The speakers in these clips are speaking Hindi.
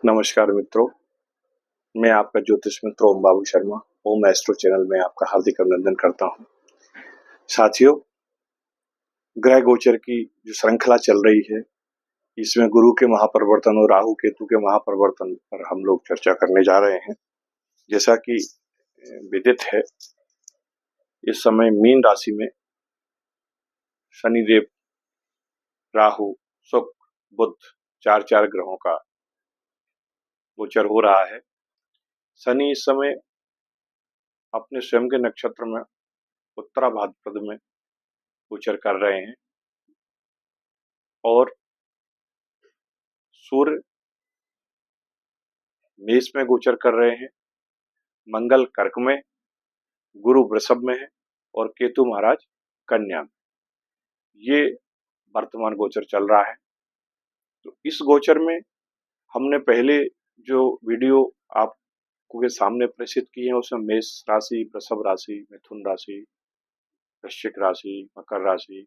नमस्कार मित्रों, मैं आपका ज्योतिष मित्र ओम बाबू शर्मा ओम एस्ट्रो चैनल में आपका हार्दिक अभिनंदन करता हूं। साथियों, ग्रह गोचर की जो श्रृंखला चल रही है, इसमें गुरु के महापरिवर्तन और राहु केतु के महापरिवर्तन पर हम लोग चर्चा करने जा रहे हैं। जैसा कि विदित है, इस समय मीन राशि में शनिदेव, राहु, शुक्र, बुध चार ग्रहों का गोचर हो रहा है। शनि इस समय अपने स्वयं के नक्षत्र में उत्तरा भाद्रपद में गोचर कर रहे हैं और सूर्य मेष में गोचर कर रहे हैं, मंगल कर्क में, गुरु वृषभ में है और केतु महाराज कन्या में। ये वर्तमान गोचर चल रहा है। तो इस गोचर में हमने पहले जो वीडियो आपको के सामने प्रेषित की है, उसमें मेष राशि, वृषभ राशि, मिथुन राशि, वृश्चिक राशि, मकर राशि,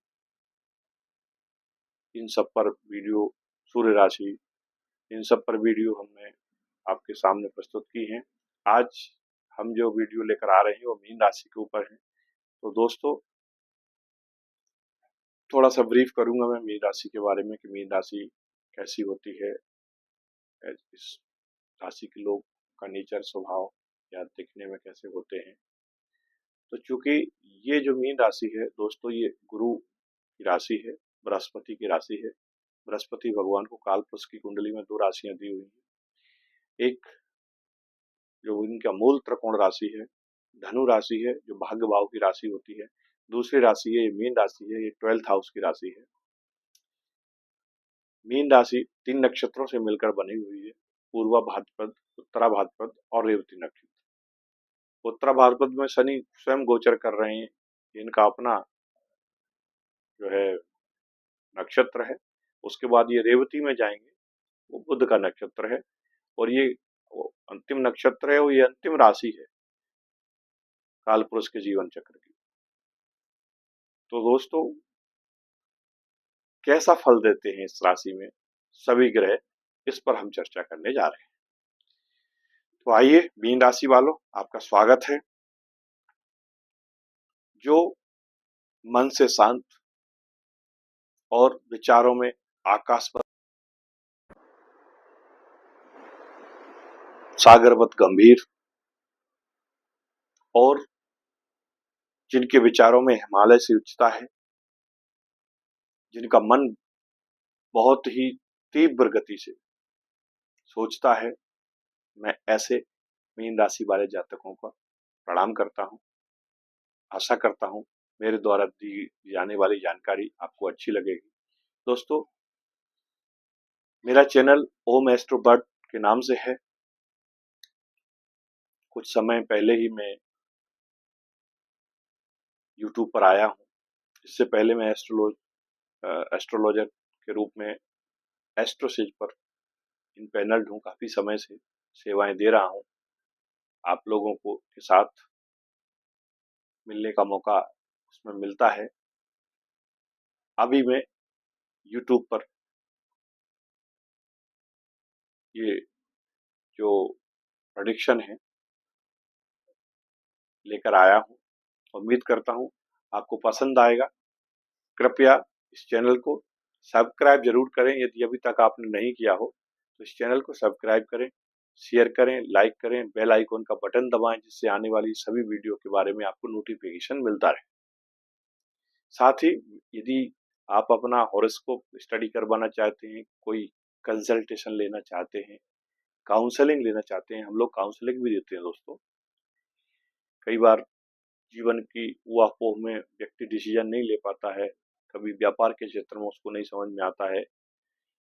इन सब पर वीडियो, सूर्य राशि, इन सब पर वीडियो हमने आपके सामने प्रस्तुत की हैं। आज हम जो वीडियो लेकर आ रहे हैं वो मीन राशि के ऊपर है। तो दोस्तों, थोड़ा सा ब्रीफ करूंगा मैं मीन राशि के बारे में कि मीन राशि कैसी होती है, इस राशि के लोग का नेचर, स्वभाव या दिखने में कैसे होते हैं। तो चूंकि ये जो मीन राशि है दोस्तों, ये गुरु की राशि है, बृहस्पति की राशि है। बृहस्पति भगवान को कालपुरुष की कुंडली में 2 राशियां दी हुई हैं। एक जो इनका मूल त्रिकोण राशि है, धनु राशि है, जो भाग्य भाव की राशि होती है। दूसरी राशि है, ये मीन राशि है, ये 12th हाउस की राशि है। मीन राशि 3 नक्षत्रों से मिलकर बनी हुई है, पूर्वा भाद्रपद, उत्तरा भाद्रपद और रेवती नक्षत्र। उत्तरा भाद्रपद में शनि स्वयं गोचर कर रहे हैं, इनका अपना जो है नक्षत्र है। उसके बाद ये रेवती में जाएंगे, वो बुध का नक्षत्र है और ये अंतिम नक्षत्र है, वो ये अंतिम राशि है कालपुरुष के जीवन चक्र की। तो दोस्तों, कैसा फल देते हैं इस राशि में सभी ग्रह, इस पर हम चर्चा करने जा रहे हैं। तो आइए मीन राशि वालों, आपका स्वागत है। जो मन से शांत और विचारों में आकाश पर सागरवत गंभीर और जिनके विचारों में हिमालय से उच्चता है, जिनका मन बहुत ही तीव्र गति से सोचता है, मैं ऐसे मीन राशि वाले जातकों का प्रणाम करता हूं। आशा करता हूं मेरे द्वारा दी जाने वाली जानकारी आपको अच्छी लगेगी। दोस्तों, मेरा चैनल ओम एस्ट्रो बर्ड के नाम से है। कुछ समय पहले ही मैं यूट्यूब पर आया हूं। इससे पहले मैं एस्ट्रोलॉजर के रूप में एस्ट्रोसेज पर इन पैनल हूँ, काफी समय से सेवाएं दे रहा हूँ। आप लोगों को के साथ मिलने का मौका उसमें मिलता है। अभी मैं यूट्यूब पर ये जो प्रेडिक्शन है लेकर आया हूँ। उम्मीद करता हूँ आपको पसंद आएगा। कृपया इस चैनल को सब्सक्राइब जरूर करें, यदि अभी तक आपने नहीं किया हो तो इस चैनल को सब्सक्राइब करें, शेयर करें, लाइक करें, बेल आइकन का बटन दबाएं, जिससे आने वाली सभी वीडियो के बारे में आपको नोटिफिकेशन मिलता रहे। साथ ही यदि आप अपना हॉरोस्कोप स्टडी करवाना चाहते हैं, कोई कंसल्टेशन लेना चाहते हैं, काउंसलिंग लेना चाहते हैं, हम लोग काउंसलिंग भी देते हैं दोस्तों। कई बार जीवन की ऊहापोह में व्यक्ति डिसीजन नहीं ले पाता है, कभी व्यापार के क्षेत्र में उसको नहीं समझ में आता है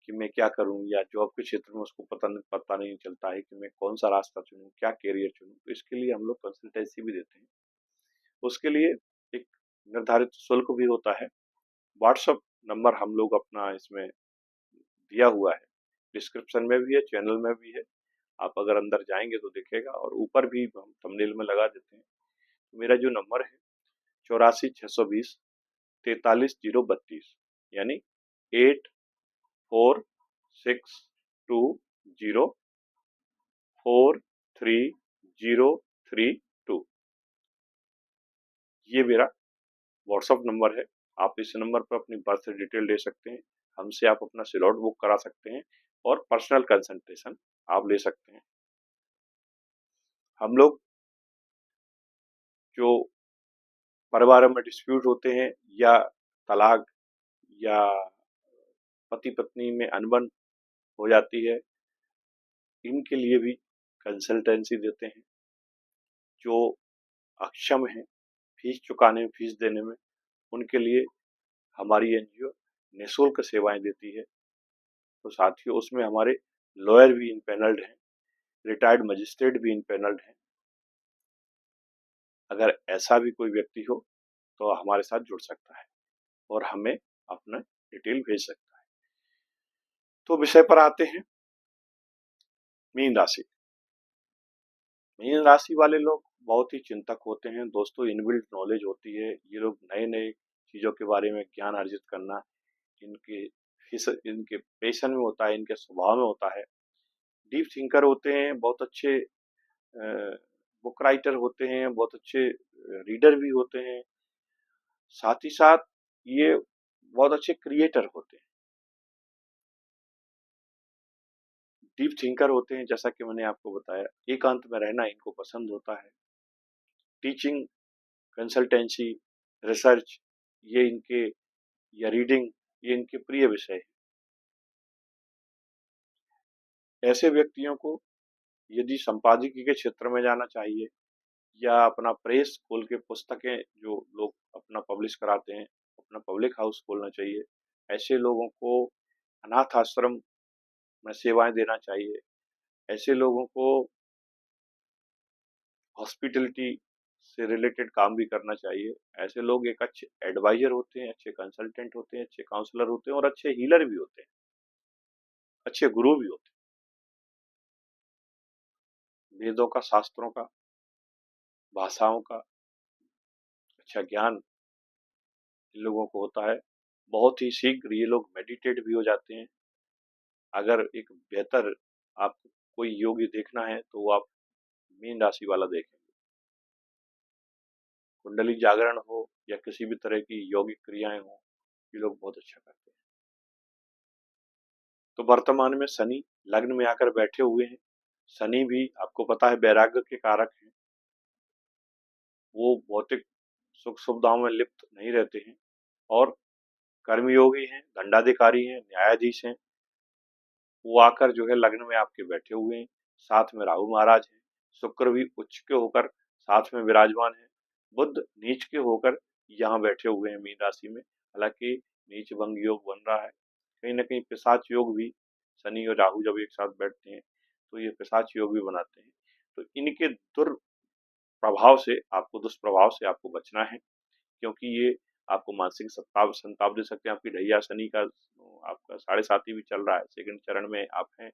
कि मैं क्या करूं, या जॉब के क्षेत्र में उसको पता नहीं चलता है कि मैं कौन सा रास्ता चुनूं, क्या कैरियर चुनूं। तो इसके लिए हम लोग कंसल्टेंसी भी देते हैं। उसके लिए एक निर्धारित शुल्क भी होता है। व्हाट्सएप नंबर हम लोग अपना इसमें दिया हुआ है, डिस्क्रिप्शन में भी है, चैनल में भी है। आप अगर अंदर जाएंगे तो दिखेगा, और ऊपर भी हम थंबनेल में लगा देते हैं। तो मेरा जो नंबर है 84 620 43 032, यानी 84 620 43032। ये मेरा व्हाट्सअप नंबर है। आप इस नंबर पर अपनी बर्थ डिटेल दे सकते हैं। हमसे आप अपना स्लॉट बुक करा सकते हैं और पर्सनल कंसल्टेशन आप ले सकते हैं। हम लोग जो परिवार में डिस्प्यूट होते हैं या तलाक या पति पत्नी में अनबन हो जाती है, इनके लिए भी कंसल्टेंसी देते हैं। जो अक्षम हैं फीस चुकाने में, फीस देने में, उनके लिए हमारी एनजीओ निःशुल्क सेवाएं देती है। तो साथियों, उसमें हमारे लॉयर भी इम्पैनल्ड हैं, रिटायर्ड मजिस्ट्रेट भी इम्पैनल्ड हैं। अगर ऐसा भी कोई व्यक्ति हो तो हमारे साथ जुड़ सकता है और हमें अपना डिटेल भेज सकता है। तो विषय पर आते हैं। मीन राशि। मीन राशि वाले लोग बहुत ही चिंतक होते हैं दोस्तों। इनबिल्ट नॉलेज होती है। ये लोग नए नए चीजों के बारे में ज्ञान अर्जित करना इनके पेशन में होता है, इनके स्वभाव में होता है। डीप थिंकर होते हैं, बहुत अच्छे बुक राइटर होते हैं, बहुत अच्छे रीडर भी होते हैं। साथ ही साथ ये बहुत अच्छे क्रिएटर होते हैं। डीप थिंकर होते हैं, जैसा कि मैंने आपको बताया। एकांत में रहना इनको पसंद होता है। टीचिंग, कंसल्टेंसी, रिसर्च, ये इनके या रीडिंग, ये इनके प्रिय विषय है। ऐसे व्यक्तियों को यदि संपादकीय के क्षेत्र में जाना चाहिए या अपना प्रेस खोल के पुस्तकें जो लोग अपना पब्लिश कराते हैं, अपना पब्लिक हाउस खोलना चाहिए। ऐसे लोगों को अनाथ आश्रम में सेवाएं देना चाहिए। ऐसे लोगों को हॉस्पिटलिटी से रिलेटेड काम भी करना चाहिए। ऐसे लोग एक अच्छे एडवाइजर होते हैं, अच्छे कंसल्टेंट होते हैं, अच्छे काउंसलर होते हैं और अच्छे हीलर भी होते हैं, अच्छे गुरु भी होते हैं। वेदों का, शास्त्रों का, भाषाओं का अच्छा ज्ञान इन लोगों को होता है। बहुत ही शीघ्र ये लोग मेडिटेट भी हो जाते हैं। अगर एक बेहतर आपको कोई योगी देखना है तो वो आप मीन राशि वाला देखेंगे। कुंडली जागरण हो या किसी भी तरह की यौगिक क्रियाएं हो, ये लोग बहुत अच्छा करते हैं। तो वर्तमान में शनि लग्न में आकर बैठे हुए हैं। शनि भी आपको पता है वैराग्य के कारक हैं। वो भौतिक सुख सुविधाओं में लिप्त नहीं रहते हैं और कर्मयोगी हैं, दंडाधिकारी हैं, न्यायाधीश हैं। वो आकर जो है लग्न में आपके बैठे हुए हैं। साथ में राहु महाराज हैं। शुक्र भी उच्च के होकर साथ में विराजमान है। बुध नीच के होकर यहाँ बैठे हुए हैं मीन राशि में। हालांकि नीच भंग योग बन रहा है। कहीं ना कहीं पिशाच योग भी, शनि और राहु जब एक साथ बैठते हैं तो ये पिशाच योग भी बनाते हैं। तो इनके दुष्प्रभाव से आपको बचना है, क्योंकि ये आपको मानसिक संताप संताप दे सकते हैं। आपकी ढैया शनि का आपका 7.5 भी चल रहा है, सेकंड चरण में आप हैं,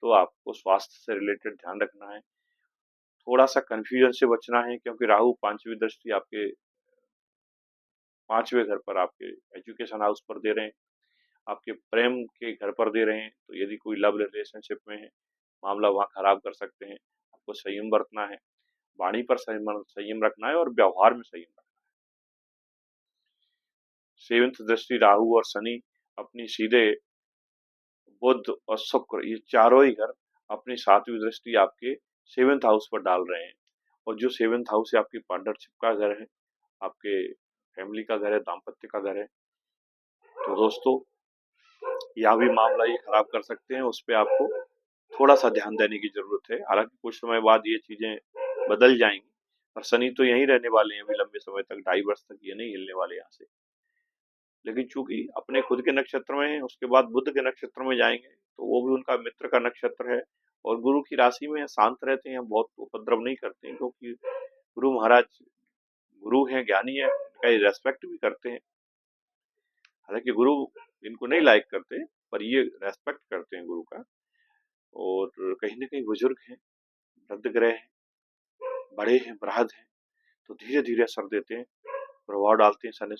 तो आपको स्वास्थ्य से रिलेटेड ध्यान रखना है। थोड़ा सा कंफ्यूजन से बचना है, क्योंकि राहु पांचवी दृष्टि आपके 5वें घर पर, आपके एजुकेशन हाउस पर दे रहे हैं, आपके प्रेम के घर पर दे रहे हैं। तो यदि कोई लव रिलेशनशिप में है, मामला वहां खराब कर सकते हैं। आपको संयम बरतना है, वाणी पर संयम रखना है और व्यवहार में संयम रखना है। सेवंथ दृष्टि राहु और शनि अपनी सीधे बुध और शुक्र, ये चारों ही घर अपनी 7वीं दृष्टि आपके 7th हाउस पर डाल रहे हैं। और जो 7th हाउस है आपकी पार्टनरशिप का घर है, आपके फैमिली का घर है, दाम्पत्य का घर है। तो दोस्तों, यहाँ भी मामला ये खराब कर सकते हैं, उस पर आपको थोड़ा सा ध्यान देने की जरूरत है। हालांकि कुछ समय बाद ये चीजें बदल जाएंगी, और शनि तो यहीं रहने वाले हैं अभी लंबे समय तक, 2.5 वर्ष तक ये नहीं हिलने वाले यहाँ से। लेकिन चूंकि अपने खुद के नक्षत्र में है, उसके बाद बुध के नक्षत्र में जाएंगे, तो वो भी उनका मित्र का नक्षत्र है और गुरु की राशि में शांत रहते हैं, बहुत उपद्रव नहीं करते हैं, क्योंकि गुरु महाराज गुरु हैं, ज्ञानी है, उनका रेस्पेक्ट भी करते हैं। हालांकि गुरु इनको नहीं लाइक करते, पर ये रेस्पेक्ट करते हैं गुरु का। और कहीं ना कहीं बुजुर्ग हैं, वृद्ध ग्रह हैं, बड़े हैं, बृहद हैं, तो धीरे धीरे असर देते हैं, प्रभाव डालते हैं शनि।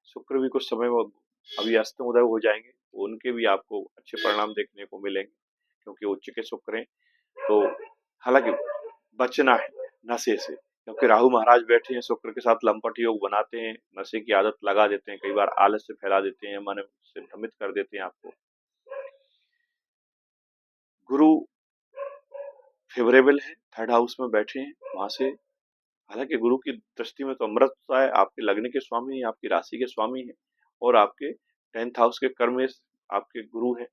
शुक्र भी कुछ समय में अभी अस्त उदय हो जाएंगे, तो उनके भी आपको अच्छे परिणाम देखने को मिलेंगे। क्योंकि उच्च के शुक्र हैं। तो हालांकि बचना है नशे से, क्योंकि राहु महाराज बैठे हैं शुक्र के साथ, लंपट योग बनाते हैं, नशे की आदत लगा देते हैं, कई बार आलस से फैला देते हैं, मन से भ्रमित कर देते हैं आपको। गुरु फेवरेबल है, थर्ड हाउस में बैठे हैं, वहां से हालांकि गुरु की दृष्टि में तो अमृत होता है, आपके लग्न के स्वामी है, आपकी राशि के स्वामी है, और आपके 10th हाउस के कर्म में आपके गुरु है,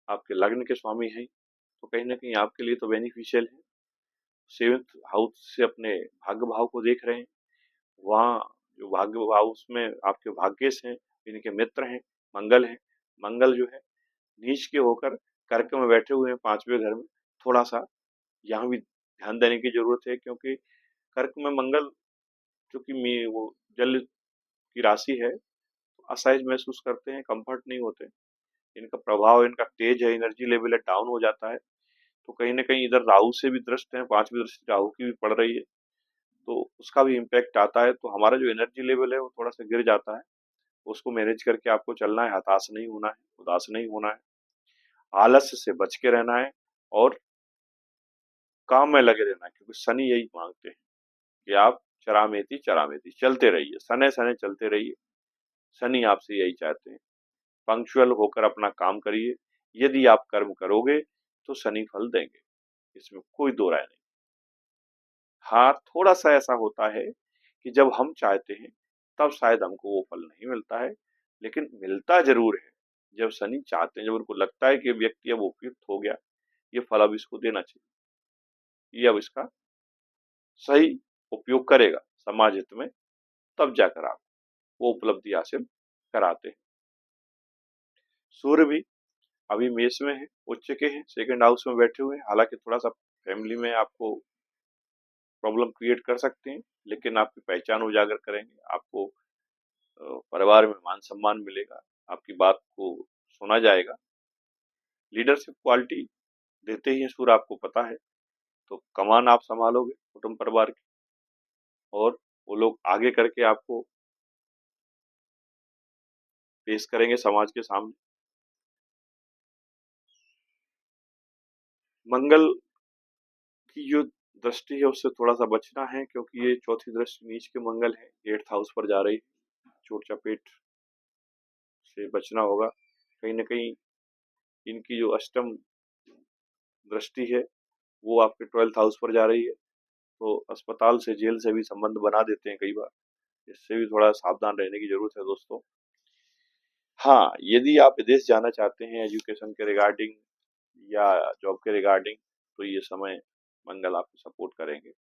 आपके लग्न के स्वामी है, तो कहीं ना कहीं आपके लिए तो बेनिफिशियल है। 7th हाउस से अपने भाग्य भाव को देख रहे हैं, वहाँ जो भाग्य भाव उसमें आपके भाग्यश हैं, इनके मित्र हैं, मंगल है। मंगल जो है नीच के होकर कर्क में बैठे हुए हैं 5वें घर में, थोड़ा सा यहाँ भी ध्यान देने की जरूरत है, क्योंकि कर्क में मंगल चूंकि वो जल की राशि है, असहज महसूस करते हैं, कंफर्ट नहीं होते, इनका प्रभाव, इनका तेज है, एनर्जी लेवल है, डाउन हो जाता है। तो कहीं ना कहीं इधर राहु से भी दृष्ट है, 5वीं दृष्टि राहु की भी पड़ रही है, तो उसका भी इम्पैक्ट आता है, तो हमारा जो एनर्जी लेवल है वो थोड़ा सा गिर जाता है। उसको मैनेज करके आपको चलना है, हताश नहीं होना है, उदास नहीं होना है, आलस्य से बच के रहना है, और काम में लगे रहना है, क्योंकि शनि यही मांगते हैं कि आप चरामेती चरामेती चलते रहिए, सने सने चलते रहिए। शनि आपसे यही चाहते हैं, पंक्चुअल होकर अपना काम करिए। यदि आप कर्म करोगे तो शनि फल देंगे, इसमें कोई दो राय नहीं। हाँ, थोड़ा सा ऐसा होता है कि जब हम चाहते हैं तब शायद हमको वो फल नहीं मिलता है, लेकिन मिलता जरूर है। जब शनि चाहते हैं, जब उनको लगता है कि व्यक्ति अब उपयुक्त हो गया, ये फल अब इसको देना चाहिए, ये अब इसका सही उपयोग करेगा समाज हित में, तब जाकर आप वो उपलब्धि हासिल कराते हैं। सूर्य भी अभी मेष में है, उच्च के हैं, 2nd हाउस में बैठे हुए हैं, हालांकि थोड़ा सा फैमिली में आपको प्रॉब्लम क्रिएट कर सकते हैं, लेकिन आपकी पहचान उजागर करेंगे, आपको परिवार में मान सम्मान मिलेगा, आपकी बात को सुना जाएगा, लीडरशिप क्वालिटी देते ही सूर्य, आपको पता है, तो कमान आप संभालोगे कुटुंब परिवार की, और वो लोग आगे करके आपको पेश करेंगे समाज के सामने। मंगल की जो दृष्टि है उससे थोड़ा सा बचना है, क्योंकि ये चौथी दृष्टि नीच के मंगल है, 8th हाउस पर जा रही है, चोट चपेट से बचना होगा। कहीं ना कहीं इनकी जो अष्टम दृष्टि है वो आपके 12th हाउस पर जा रही है, तो अस्पताल से, जेल से भी संबंध बना देते हैं कई बार, इससे भी थोड़ा सावधान रहने की जरूरत है दोस्तों। हाँ, यदि आप विदेश जाना चाहते हैं एजुकेशन के रिगार्डिंग या जॉब के रिगार्डिंग, तो ये समय मंगल आपको सपोर्ट करेंगे,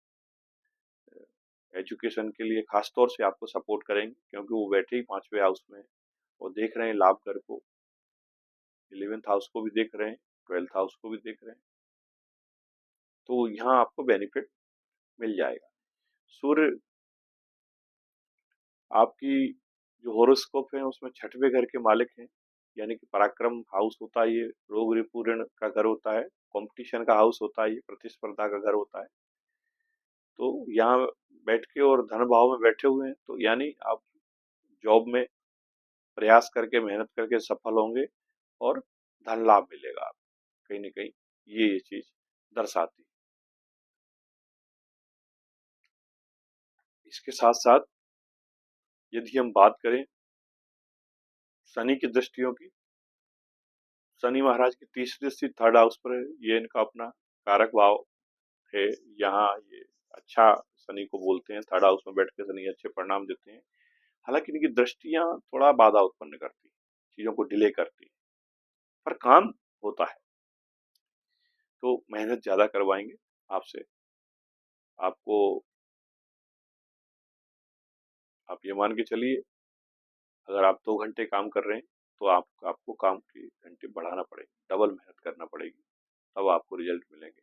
एजुकेशन के लिए खास तौर से आपको सपोर्ट करेंगे, क्योंकि वो बैठे ही 5वें हाउस में और देख रहे हैं लाभ घर को, 11th हाउस को भी देख रहे हैं, 12th हाउस को भी देख रहे हैं, तो यहाँ आपको बेनिफिट मिल जाएगा। सूर्य आपकी जो होरोस्कोप है उसमें 6वें घर के मालिक हैं, यानी कि पराक्रम हाउस होता है, ये रोग रिपू ऋण का घर होता है, कंपटीशन का हाउस होता है, ये प्रतिस्पर्धा का घर होता है। तो यहाँ बैठ के और धन भाव में बैठे हुए हैं, तो यानी आप जॉब में प्रयास करके, मेहनत करके सफल होंगे और धन लाभ मिलेगा आप, कहीं ना कहीं ये चीज दर्शाती है। इसके साथ साथ यदि हम बात करें शनि की दृष्टियों की, शनि महाराज की तीसरी दृष्टि 3rd हाउस पर है, ये इनका अपना कारक भाव है, यहाँ ये अच्छा शनि को बोलते हैं, 3rd हाउस में बैठ के शनि अच्छे परिणाम देते हैं। हालांकि इनकी दृष्टियां थोड़ा बाधा उत्पन्न करती, चीजों को डिले करती, पर काम होता है, तो मेहनत ज्यादा करवाएंगे आपसे। आपको, आप ये मान के चलिए, अगर आप 2 घंटे काम कर रहे हैं तो आपको काम के घंटे बढ़ाना पड़ेगा, डबल मेहनत करना पड़ेगी, तब आपको रिजल्ट मिलेंगे।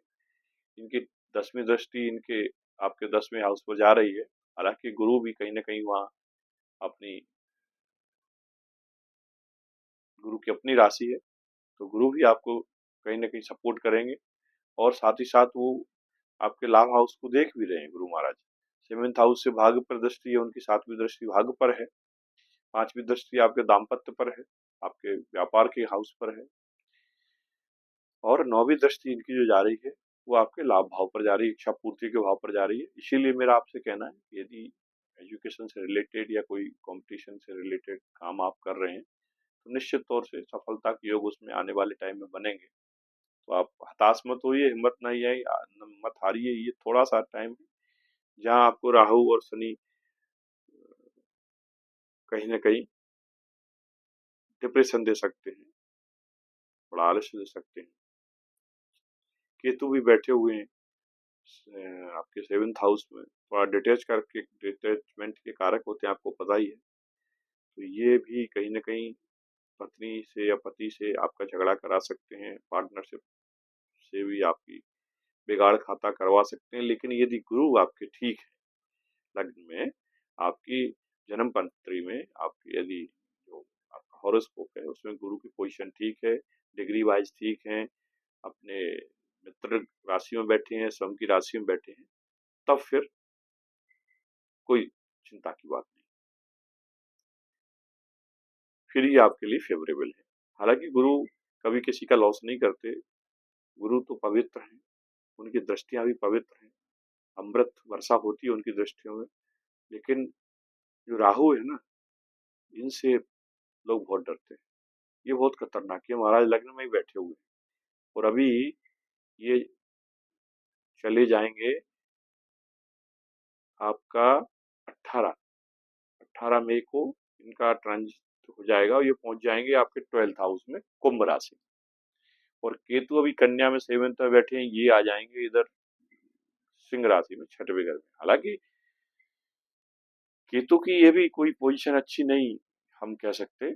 इनकी 10वीं दृष्टि इनके आपके 10वें हाउस पर जा रही है, हालांकि गुरु भी कहीं ना कहीं वहाँ अपनी, गुरु की अपनी राशि है, तो गुरु भी आपको कहीं ना कहीं सपोर्ट करेंगे, और साथ ही साथ वो आपके लाभ हाउस को देख भी रहे हैं गुरु महाराज। 7th हाउस से भाग्य पर दृष्टि है उनकी, 7वीं दृष्टि भाग्य पर है, 5वीं दृष्टि आपके दाम्पत्य पर है, आपके व्यापार के हाउस पर है, और 9वीं दृष्टि इनकी जो जा रही है वो आपके लाभ भाव पर जा रही है, इच्छा पूर्ति के भाव पर जा रही है। इसीलिए मेरा आपसे कहना है कि यदि एजुकेशन से रिलेटेड या कोई कंपटीशन से रिलेटेड काम आप कर रहे हैं तो निश्चित तौर से सफलता के योग उसमें आने वाले टाइम में बनेंगे। तो आप हताश मत होइए, हिम्मत नहीं आई, मत हारिए। ये थोड़ा सा टाइम है जहाँ आपको राहु और शनि कहीं ना कहीं डिप्रेशन दे सकते हैं, बड़ा आलस्य दे सकते हैं। केतु भी बैठे हुए हैं आपके 7th हाउस में, थोड़ा डिटैचमेंट के कारक होते हैं, आपको पता ही है। तो ये भी कहीं ना कहीं पत्नी से या पति से आपका झगड़ा करा सकते हैं, पार्टनरशिप से भी आपकी बिगाड़ खाता करवा सकते हैं। लेकिन यदि गुरु आपके ठीक है लग्न में, आपकी जन्म पंत्री में, आपकी यदि जो आपका हॉरोस्कोप है उसमें गुरु की पोजीशन ठीक है, डिग्री वाइज ठीक है, अपने मित्र राशि में बैठे हैं, स्वयं की राशि में बैठे हैं, तब फिर कोई चिंता की बात नहीं, फिर ये आपके लिए फेवरेबल है। हालांकि गुरु कभी किसी का लॉस नहीं करते, गुरु तो पवित्र हैं, उनकी दृष्टियां भी पवित्र हैं, अमृत वर्षा होती है उनकी दृष्टियों में। लेकिन जो राहु है ना, इनसे लोग बहुत डरते हैं, ये बहुत खतरनाक है। महाराज लग्न में ही बैठे हुए हैं और अभी ये चले जाएंगे आपका 18 मई को इनका ट्रांजिट हो जाएगा और ये पहुंच जाएंगे आपके 12th हाउस में, कुंभ राशि। और केतु अभी कन्या में 7th में बैठे हैं, ये आ जाएंगे इधर सिंह राशि में, 6वें घर में। हालांकि केतु की ये भी कोई पोजीशन अच्छी नहीं हम कह सकते,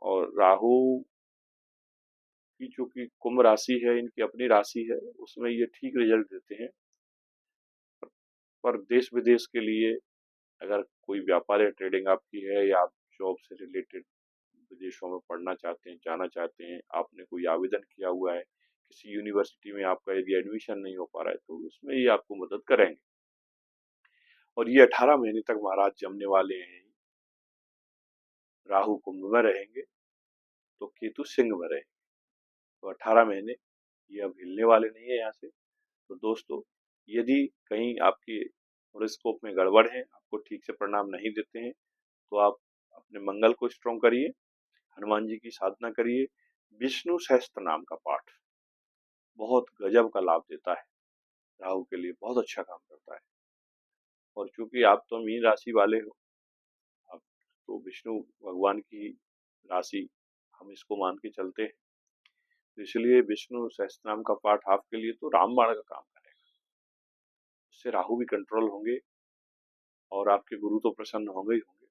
और राहु की चूंकि कुंभ राशि है, इनकी अपनी राशि है, उसमें ये ठीक रिजल्ट देते हैं। पर देश विदेश के लिए अगर कोई व्यापार या ट्रेडिंग आपकी है, या आप जॉब से रिलेटेड विदेशों में पढ़ना चाहते हैं, जाना चाहते हैं, आपने कोई आवेदन किया हुआ है किसी यूनिवर्सिटी में, आपका यदि एडमिशन नहीं हो पा रहा है, तो उसमें ये आपको मदद करेंगे। और ये 18 महीने तक महाराज जमने वाले हैं। राहु कुंभ में रहेंगे तो केतु सिंह में रहेंगे, तो 18 महीने ये अब हिलने वाले नहीं है यहाँ से। तो दोस्तों, यदि कहीं आपकी हॉरोस्कोप में गड़बड़ है, आपको ठीक से परिणाम नहीं देते हैं, तो आप अपने मंगल को स्ट्रॉन्ग करिए, हनुमान जी की साधना करिए, विष्णु सहस्त्र नाम का पाठ बहुत गजब का लाभ देता है, राहु के लिए बहुत अच्छा काम करता है। और चूंकि आप तो मीन राशि वाले हो, आप तो विष्णु भगवान की राशि हम इसको मान के चलते हैं, तो इसलिए विष्णु सहस्त्रनाम का पाठ आपके लिए तो रामबाण का काम करेगा। उससे राहु भी कंट्रोल होंगे और आपके गुरु तो प्रसन्न होंगे ही होंगे,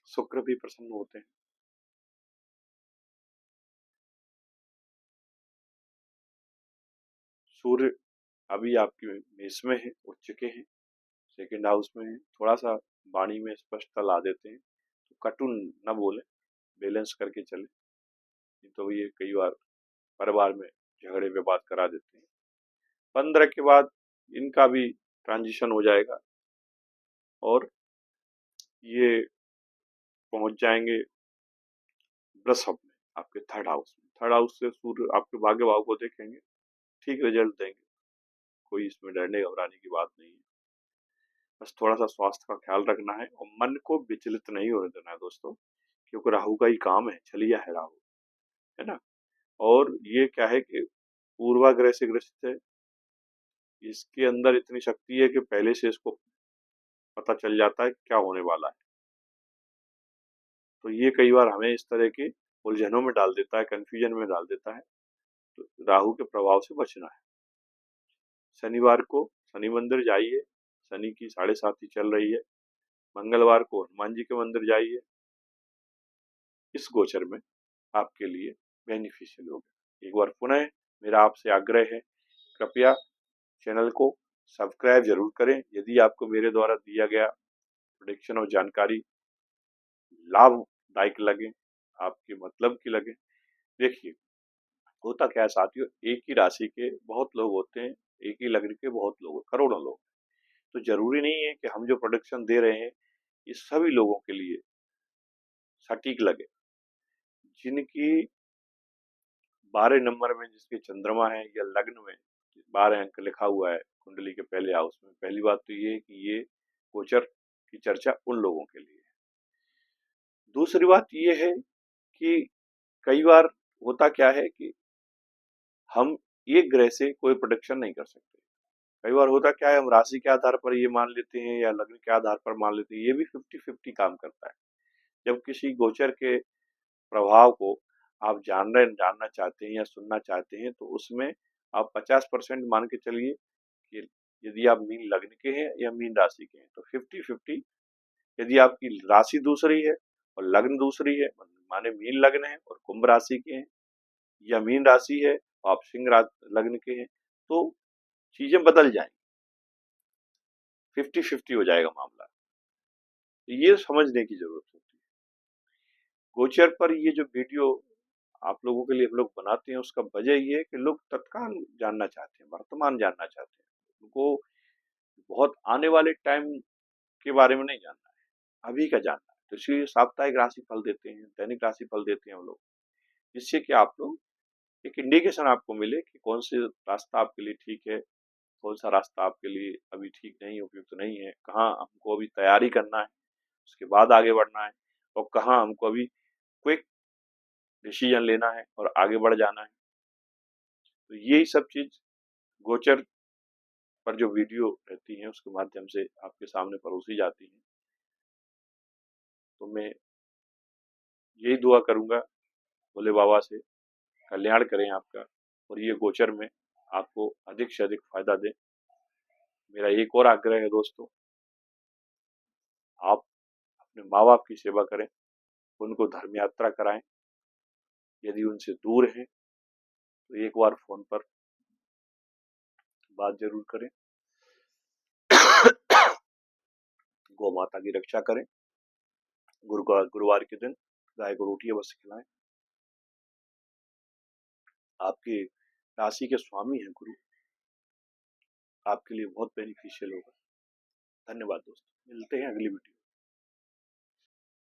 शुक्र भी प्रसन्न होते हैं। सूर्य अभी आपकी मेष में है, उच्च के हैं, 2nd हाउस में है, थोड़ा सा वाणी में स्पष्टता ला देते हैं, तो कटु न बोले, बैलेंस करके चले, नहीं तो ये कई बार परिवार में झगड़े विवाद करा देते हैं। 15 के बाद इनका भी ट्रांजिशन हो जाएगा और ये पहुंच जाएंगे वृषभ में, आपके 3rd हाउस में। 3rd हाउस से सूर्य आपके भाग्य भाव को देखेंगे, ठीक रिजल्ट देंगे, कोई इसमें डरने घबराने की बात नहीं है। बस थोड़ा सा स्वास्थ्य का ख्याल रखना है और मन को विचलित नहीं होने देना है दोस्तों, क्योंकि राहु का ही काम है, छलिया है राहु, है ना। और ये क्या है कि पूर्वाग्रह से ग्रसित है, इसके अंदर इतनी शक्ति है कि पहले से इसको पता चल जाता है क्या होने वाला है। तो ये कई बार हमें इस तरह के उलझनों में डाल देता है, कंफ्यूजन में डाल देता है। तो राहु के प्रभाव से बचना है। शनिवार को शनि मंदिर जाइए, शनि की 7.5 चल रही है। मंगलवार को हनुमान जी के मंदिर जाइए, इस गोचर में आपके लिए बेनिफिशियल होगा। एक बार पुनः मेरा आपसे आग्रह है, कृपया चैनल को सब्सक्राइब जरूर करें। यदि आपको मेरे द्वारा दिया गया प्रेडिक्शन और जानकारी लाभदायक लगे, आपके मतलब की लगे, देखिए होता क्या है साथियों, एक ही राशि के बहुत लोग होते हैं, एक ही लग्न के बहुत लोग, करोड़ों लोग। तो जरूरी नहीं है कि हम जो प्रोडक्शन दे रहे हैं ये सभी लोगों के लिए सटीक लगे। जिनकी 12 नंबर में जिसके चंद्रमा है या लग्न में 12 अंक लिखा हुआ है कुंडली के पहले हाउस में, पहली बात तो ये है कि ये गोचर की चर्चा उन लोगों के लिए है। दूसरी बात ये है कि कई बार होता क्या है कि हम एक ग्रह से कोई प्रोडिक्शन नहीं कर सकते। कई बार होता क्या है, हम राशि के आधार पर ये मान लेते हैं या लग्न के आधार पर मान लेते हैं, ये भी 50-50 काम करता है। जब किसी गोचर के प्रभाव को आप जानना चाहते हैं या सुनना चाहते हैं, तो उसमें आप 50% मान के चलिए कि यदि आप मीन लग्न के हैं या मीन राशि के हैं तो 50-50। यदि आपकी राशि दूसरी है और लग्न दूसरी है, माने मीन लग्न है और कुंभ राशि के हैं, या मीन राशि है और आप सिंह लग्न के हैं, तो चीजें बदल जाएंगी, 50-50 हो जाएगा मामला। तो ये समझने की जरूरत होती है। गोचर पर ये जो वीडियो आप लोगों के लिए हम लोग बनाते हैं, उसका वजह ये है कि लोग तत्काल जानना चाहते हैं, वर्तमान जानना चाहते हैं। उनको बहुत आने वाले टाइम के बारे में नहीं जानना है, अभी का जानना है। तो इसलिए साप्ताहिक राशि फल देते हैं, दैनिक राशि फल देते हैं हम लोग, जिससे कि आप लोग एक इंडिकेशन आपको मिले कि कौन से रास्ता आपके लिए ठीक है, कौन सा रास्ता आपके लिए अभी ठीक नहीं, उपयुक्त नहीं है, कहाँ हमको अभी तैयारी करना है, उसके बाद आगे बढ़ना है, और कहाँ हमको अभी क्विक डिसीजन लेना है और आगे बढ़ जाना है। तो यही सब चीज गोचर पर जो वीडियो रहती है उसके माध्यम से आपके सामने परोसी जाती है। तो मैं यही दुआ करूंगा भोले बाबा से, कल्याण करें आपका, और ये गोचर में आपको अधिक से अधिक फायदा दे। मेरा एक और आग्रह है दोस्तों, आप अपने माँ बाप की सेवा करें, उनको धर्म यात्रा कराएं। यदि उनसे दूर हैं तो एक बार फोन पर बात जरूर करें। गौ माता की रक्षा करें। गुरुवार के दिन गाय को रोटी अवश्य खिलाएं। आपके राशि के स्वामी हैं गुरु, आपके लिए बहुत बेनिफिशियल होगा। धन्यवाद दोस्तों, मिलते हैं अगली वीडियो।